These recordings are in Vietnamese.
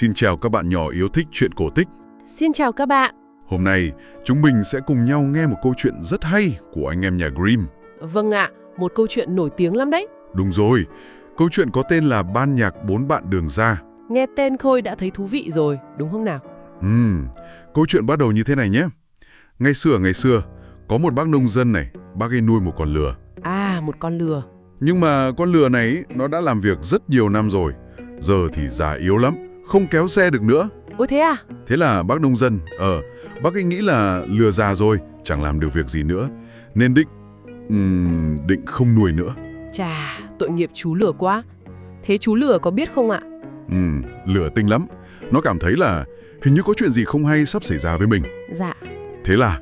Xin chào các bạn nhỏ yêu thích truyện cổ tích. Xin chào các bạn. Hôm nay, chúng mình sẽ cùng nhau nghe một câu chuyện rất hay của anh em nhà Grimm. Vâng ạ, một câu chuyện nổi tiếng lắm đấy. Đúng rồi, câu chuyện có tên là Ban nhạc bốn bạn đường ra. Nghe tên Khôi đã thấy thú vị rồi, đúng không nào? Câu chuyện bắt đầu như thế này nhé. Ngày xưa, có một bác nông dân này, bác ấy nuôi một con lừa. À, một con lừa. Nhưng mà con lừa này, nó đã làm việc rất nhiều năm rồi. Giờ thì già yếu lắm, không kéo xe được nữa. Ôi thế à? Thế là bác nông dân, bác ấy nghĩ là lừa già rồi, chẳng làm được việc gì nữa. Nên định không nuôi nữa. Chà, tội nghiệp chú lừa quá. Thế chú lừa có biết không ạ? Lừa tinh lắm. Nó cảm thấy là hình như có chuyện gì không hay sắp xảy ra với mình. Dạ. Thế là,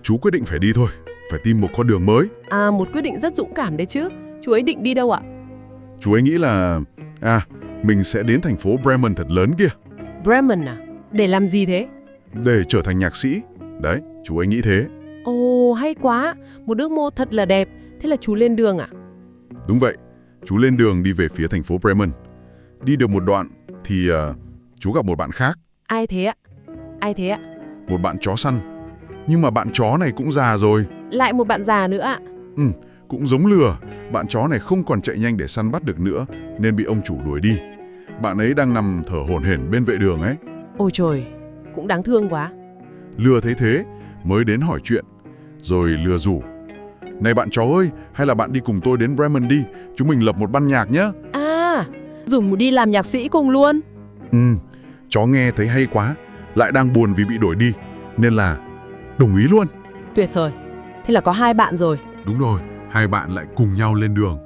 chú quyết định phải đi thôi, phải tìm một con đường mới. À, một quyết định rất dũng cảm đấy chứ. Chú ấy định đi đâu ạ? Chú ấy nghĩ là, mình sẽ đến thành phố Bremen thật lớn kia. Bremen à? Để làm gì thế? Để trở thành nhạc sĩ. Đấy, chú ấy nghĩ thế. Ồ, hay quá. Một ước mơ thật là đẹp. Thế là chú lên đường ạ? Đúng vậy, chú lên đường đi về phía thành phố Bremen. Đi được một đoạn thì chú gặp một bạn khác. Ai thế ạ? Ai thế ạ? Một bạn chó săn. Nhưng mà bạn chó này cũng già rồi. Lại một bạn già nữa ạ? Cũng giống lừa, bạn chó này không còn chạy nhanh để săn bắt được nữa, nên bị ông chủ đuổi đi. Bạn ấy đang nằm thở hổn hển bên vệ đường ấy. Ôi trời, cũng đáng thương quá. Lừa thấy thế, mới đến hỏi chuyện. Rồi lừa rủ. Này bạn chó ơi, hay là bạn đi cùng tôi đến Bremen đi, chúng mình lập một ban nhạc nhé. À, rủ đi làm nhạc sĩ cùng luôn. Chó nghe thấy hay quá, lại đang buồn vì bị đuổi đi, nên là đồng ý luôn. Tuyệt vời, thế là có hai bạn rồi. Đúng rồi, hai bạn lại cùng nhau lên đường.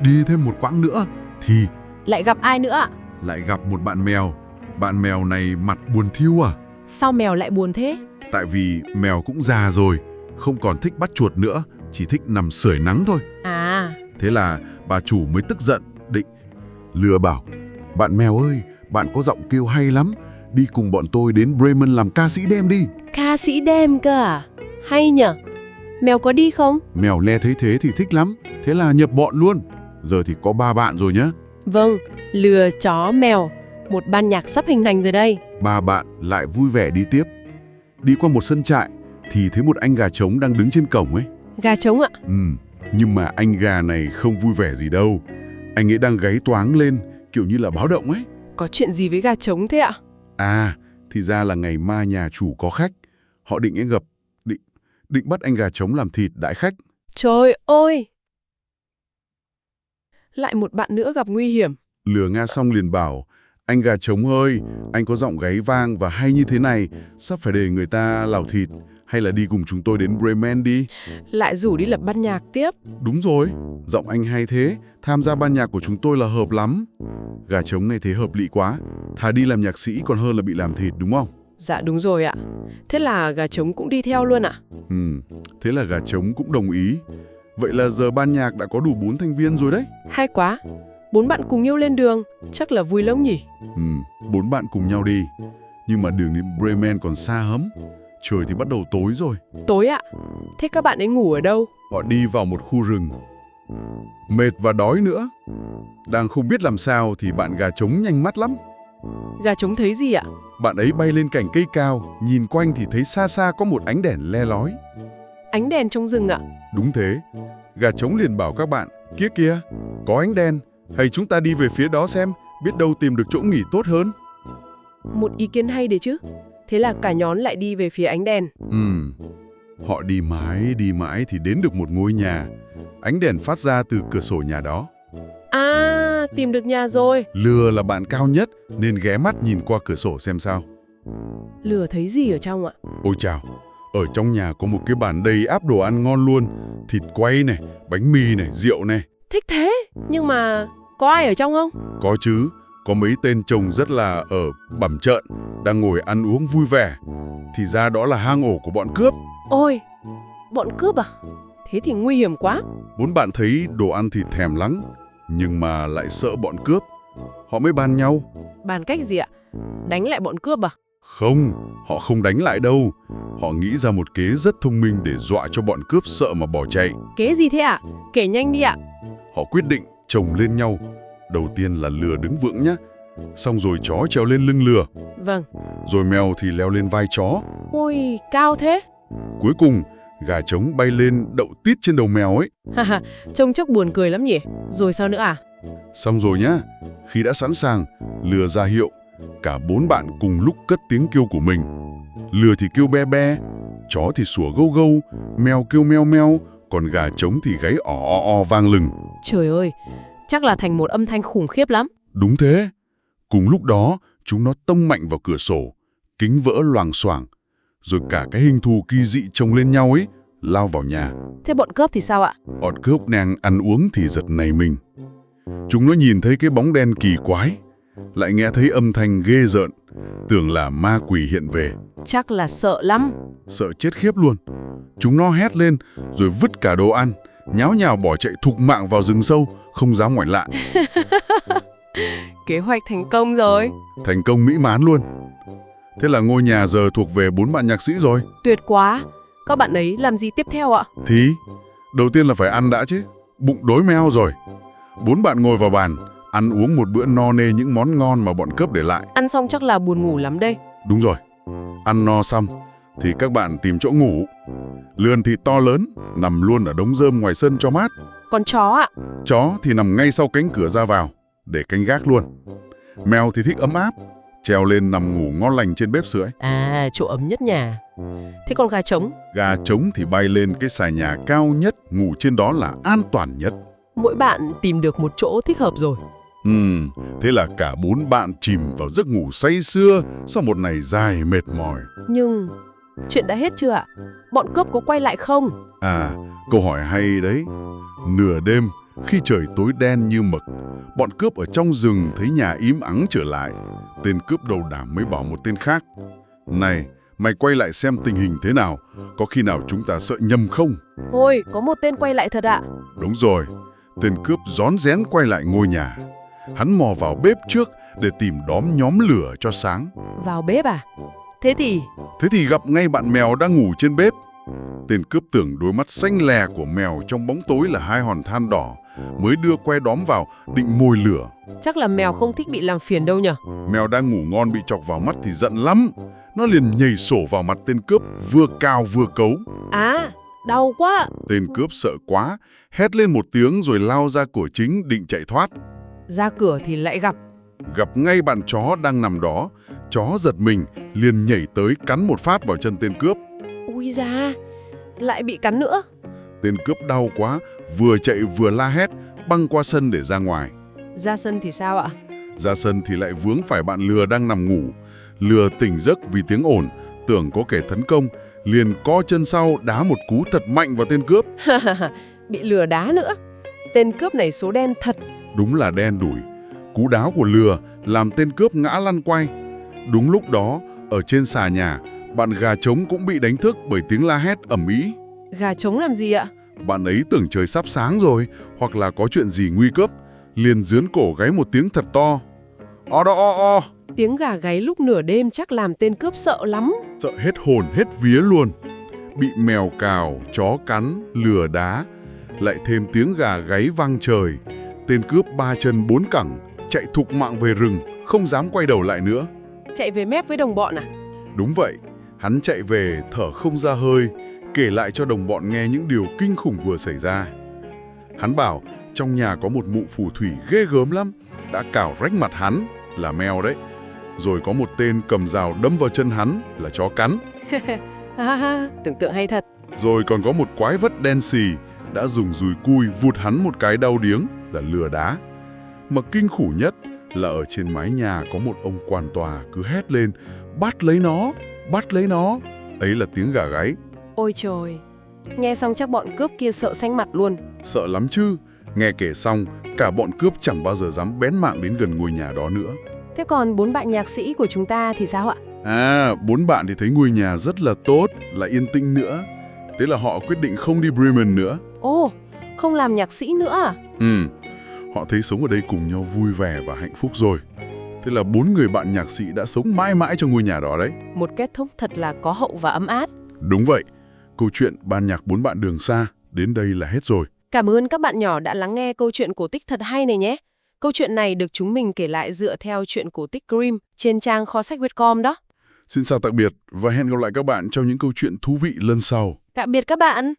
Đi thêm một quãng nữa thì Lại gặp ai nữa ạ? lại gặp một bạn mèo. Bạn mèo này mặt buồn thiu à? Sao mèo lại buồn thế? Tại vì mèo cũng già rồi, không còn thích bắt chuột nữa, chỉ thích nằm sưởi nắng thôi. À, Thế là bà chủ mới tức giận, định lừa bảo: bạn mèo ơi, bạn có giọng kêu hay lắm, đi cùng bọn tôi đến Bremen làm ca sĩ đêm đi. ca sĩ đêm cơ à? Hay nhở? Mèo có đi không? Mèo nghe thấy thế thì thích lắm, thế là nhập bọn luôn. Giờ thì có 3 bạn rồi nhá. Vâng, lừa, chó, mèo. Một ban nhạc sắp hình thành rồi đây. 3 bạn lại vui vẻ đi tiếp. Đi qua một sân trại thì thấy một anh gà trống đang đứng trên cổng ấy. Gà trống ạ? Nhưng mà anh gà này không vui vẻ gì đâu. Anh ấy đang gáy toáng lên, kiểu như là báo động ấy. Có chuyện gì với gà trống thế ạ? À, thì ra là ngày mai nhà chủ có khách. Họ định định bắt anh gà trống làm thịt đãi khách. Trời ơi! Lại một bạn nữa gặp nguy hiểm. Lừa nghe xong liền bảo: anh gà trống ơi, anh có giọng gáy vang và hay như thế này, sắp phải để người ta lào thịt, hay là đi cùng chúng tôi đến Bremen đi. Lại rủ đi lập ban nhạc tiếp. Đúng rồi, giọng anh hay thế, tham gia ban nhạc của chúng tôi là hợp lắm. Gà trống này thấy hợp lý quá, thà đi làm nhạc sĩ còn hơn là bị làm thịt, đúng không? Dạ đúng rồi ạ. Thế là gà trống cũng đi theo luôn ạ? Thế là gà trống cũng đồng ý. Vậy là giờ ban nhạc đã có đủ 4 thành viên rồi đấy. Hay quá. 4 bạn cùng nhau lên đường, chắc là vui lắm nhỉ? 4 bạn cùng nhau đi. Nhưng mà đường đến Bremen còn xa hấm. Trời thì bắt đầu tối rồi. Tối ạ? Thế các bạn ấy ngủ ở đâu? Họ đi vào một khu rừng. Mệt và đói nữa. Đang không biết làm sao thì bạn gà trống nhanh mắt lắm. Gà trống thấy gì ạ? Bạn ấy bay lên cành cây cao, nhìn quanh thì thấy xa xa có một ánh đèn le lói. Ánh đèn trong rừng ạ? Đúng thế. Gà trống liền bảo các bạn: kia kìa, có ánh đèn, hay chúng ta đi về phía đó xem, biết đâu tìm được chỗ nghỉ tốt hơn. Một ý kiến hay đấy chứ. Thế là cả nhóm lại đi về phía ánh đèn. Họ đi mãi thì đến được một ngôi nhà. Ánh đèn phát ra từ cửa sổ nhà đó. À, tìm được nhà rồi. Lừa là bạn cao nhất nên ghé mắt nhìn qua cửa sổ xem sao. Lừa thấy gì ở trong ạ? Ôi chào, ở trong nhà có một cái bàn đầy ắp đồ ăn ngon luôn. Thịt quay này, bánh mì này, rượu này. Thích thế, nhưng mà có ai ở trong không? Có chứ, có mấy tên chồng rất là bẩm trợn, đang ngồi ăn uống vui vẻ. Thì ra đó là hang ổ của bọn cướp. Ôi, bọn cướp à? Thế thì nguy hiểm quá. 4 bạn thấy đồ ăn thì thèm lắm, nhưng mà lại sợ bọn cướp. Họ mới bàn nhau. Bàn cách gì ạ? Đánh lại bọn cướp à? Không, họ không đánh lại đâu. Họ nghĩ ra một kế rất thông minh để dọa cho bọn cướp sợ mà bỏ chạy. Kế gì thế ạ? Kể nhanh đi ạ. Họ quyết định chồng lên nhau. Đầu tiên là lừa đứng vững nhé. Xong rồi chó trèo lên lưng lừa, Vâng. rồi mèo thì leo lên vai chó. Ôi, cao thế. Cuối cùng, gà trống bay lên đậu tít trên đầu mèo ấy. Haha, trông chắc buồn cười lắm nhỉ. Rồi sao nữa à? Xong rồi nhá, khi đã sẵn sàng, lừa ra hiệu, cả 4 bạn cùng lúc cất tiếng kêu của mình. Lừa thì kêu be be, chó thì sủa gâu gâu, mèo kêu meo meo, còn gà trống thì gáy ỏ o o vang lừng. Trời ơi, chắc là thành một âm thanh khủng khiếp lắm. Đúng thế. Cùng lúc đó, chúng nó tông mạnh vào cửa sổ, kính vỡ loàng xoảng, rồi cả cái hình thù kỳ dị chồng lên nhau ấy, lao vào nhà. Thế bọn cướp thì sao ạ? Ọt cướp nàng ăn uống thì giật nảy mình. Chúng nó nhìn thấy cái bóng đen kỳ quái, lại nghe thấy âm thanh ghê rợn, tưởng là ma quỷ hiện về. Chắc là sợ lắm. Sợ chết khiếp luôn. Chúng nó hét lên, rồi vứt cả đồ ăn, nháo nhào bỏ chạy thục mạng vào rừng sâu, không dám ngoảnh lại. Kế hoạch thành công rồi. Thành công mỹ mãn luôn. Thế là ngôi nhà giờ thuộc về 4 bạn nhạc sĩ rồi. Tuyệt quá. Các bạn ấy làm gì tiếp theo ạ? Thì, đầu tiên là phải ăn đã chứ. Bụng đói meo rồi. 4 bạn ngồi vào bàn, ăn uống một bữa no nê những món ngon mà bọn cướp để lại. Ăn xong chắc là buồn ngủ lắm đây. Đúng rồi. Ăn no xong, thì các bạn tìm chỗ ngủ. Lươn thịt to lớn, nằm luôn ở đống rơm ngoài sân cho mát. Còn chó ạ? Chó thì nằm ngay sau cánh cửa ra vào, để canh gác luôn. Mèo thì thích ấm áp, trèo lên nằm ngủ ngon lành trên bếp sưởi. À, chỗ ấm nhất nhà. Thế còn gà trống? Gà trống thì bay lên cái xà nhà cao nhất, ngủ trên đó là an toàn nhất. Mỗi bạn tìm được một chỗ thích hợp rồi. Thế là cả 4 bạn chìm vào giấc ngủ say sưa sau một ngày dài mệt mỏi. Nhưng chuyện đã hết chưa ạ? Bọn cướp có quay lại không? À, câu hỏi hay đấy. Nửa đêm, khi trời tối đen như mực, bọn cướp ở trong rừng thấy nhà im ắng trở lại. Tên cướp đầu đảm mới bảo một tên khác: "Này, mày quay lại xem tình hình thế nào, có khi nào chúng ta sợ nhầm không?" Ôi, có một tên quay lại thật ạ. Đúng rồi, tên cướp rón rén quay lại ngôi nhà. Hắn mò vào bếp trước để tìm đóm nhóm lửa cho sáng. Vào bếp à? Thế thì gặp ngay bạn mèo đang ngủ trên bếp. Tên cướp tưởng đôi mắt xanh lè của mèo trong bóng tối là 2 hòn than đỏ, mới đưa que đóm vào định mồi lửa. chắc là mèo không thích bị làm phiền đâu nhở? Mèo đang ngủ ngon bị chọc vào mắt thì giận lắm. Nó liền nhảy sổ vào mặt tên cướp, vừa cào vừa cấu. À, đau quá. Tên cướp sợ quá, hét lên một tiếng rồi lao ra cửa chính định chạy thoát. Ra cửa thì lại Gặp ngay bạn chó đang nằm đó. Chó giật mình, liền nhảy tới cắn một phát vào chân tên cướp. Ui da, lại bị cắn nữa. Tên cướp đau quá, vừa chạy vừa la hét, băng qua sân để ra ngoài. Ra sân thì sao ạ? Ra sân thì lại vướng phải bạn lừa đang nằm ngủ. Lừa tỉnh giấc vì tiếng ồn, tưởng có kẻ tấn công, liền co chân sau đá một cú thật mạnh vào tên cướp. Bị lừa đá nữa. Tên cướp này số đen thật. Đúng là đen đủi. Cú đá của lừa làm tên cướp ngã lăn quay. Đúng lúc đó, ở trên xà nhà, bạn gà trống cũng bị đánh thức bởi tiếng la hét ầm ĩ. Gà trống làm gì ạ? Bạn ấy tưởng trời sắp sáng rồi, hoặc là có chuyện gì nguy cấp, liền giớn cổ gáy một tiếng thật to. O đó o o. Tiếng gà gáy lúc nửa đêm chắc làm tên cướp sợ lắm. Sợ hết hồn hết vía luôn. Bị mèo cào, chó cắn, lừa đá, lại thêm tiếng gà gáy vang trời. Tên cướp 3 chân 4 cẳng, chạy thục mạng về rừng, không dám quay đầu lại nữa. Chạy về mép với đồng bọn à? Đúng vậy, hắn chạy về thở không ra hơi, kể lại cho đồng bọn nghe những điều kinh khủng vừa xảy ra. Hắn bảo trong nhà có một mụ phù thủy ghê gớm lắm, đã cào rách mặt hắn, là mèo đấy. Rồi có một tên cầm rào đâm vào chân hắn, là chó cắn. Tưởng tượng hay thật. Rồi còn có một quái vật đen xì đã dùng dùi cui vụt hắn một cái đau điếng, là lừa đá. Mà kinh khủng nhất là ở trên mái nhà có một ông quan tòa cứ hét lên: "Bắt lấy nó, bắt lấy nó." Ấy là tiếng gà gáy. Ôi trời, nghe xong chắc bọn cướp kia sợ xanh mặt luôn. Sợ lắm chứ. Nghe kể xong, cả bọn cướp chẳng bao giờ dám bén mảng đến gần ngôi nhà đó nữa. Thế còn 4 bạn nhạc sĩ của chúng ta thì sao ạ? 4 bạn thì thấy ngôi nhà rất là tốt, là yên tĩnh nữa. Thế là họ quyết định không đi Bremen nữa. Ồ, không làm nhạc sĩ nữa à? Họ thấy sống ở đây cùng nhau vui vẻ và hạnh phúc rồi. Thế là 4 người bạn nhạc sĩ đã sống mãi mãi trong ngôi nhà đó đấy. Một kết thúc thật là có hậu và ấm áp. Đúng vậy. Câu chuyện Ban nhạc 4 bạn đường xa đến đây là hết rồi. Cảm ơn các bạn nhỏ đã lắng nghe câu chuyện cổ tích thật hay này nhé. Câu chuyện này được chúng mình kể lại dựa theo chuyện cổ tích Grimm trên trang kho sách Vietcom đó. Xin chào tạm biệt và hẹn gặp lại các bạn trong những câu chuyện thú vị lần sau. Tạm biệt các bạn!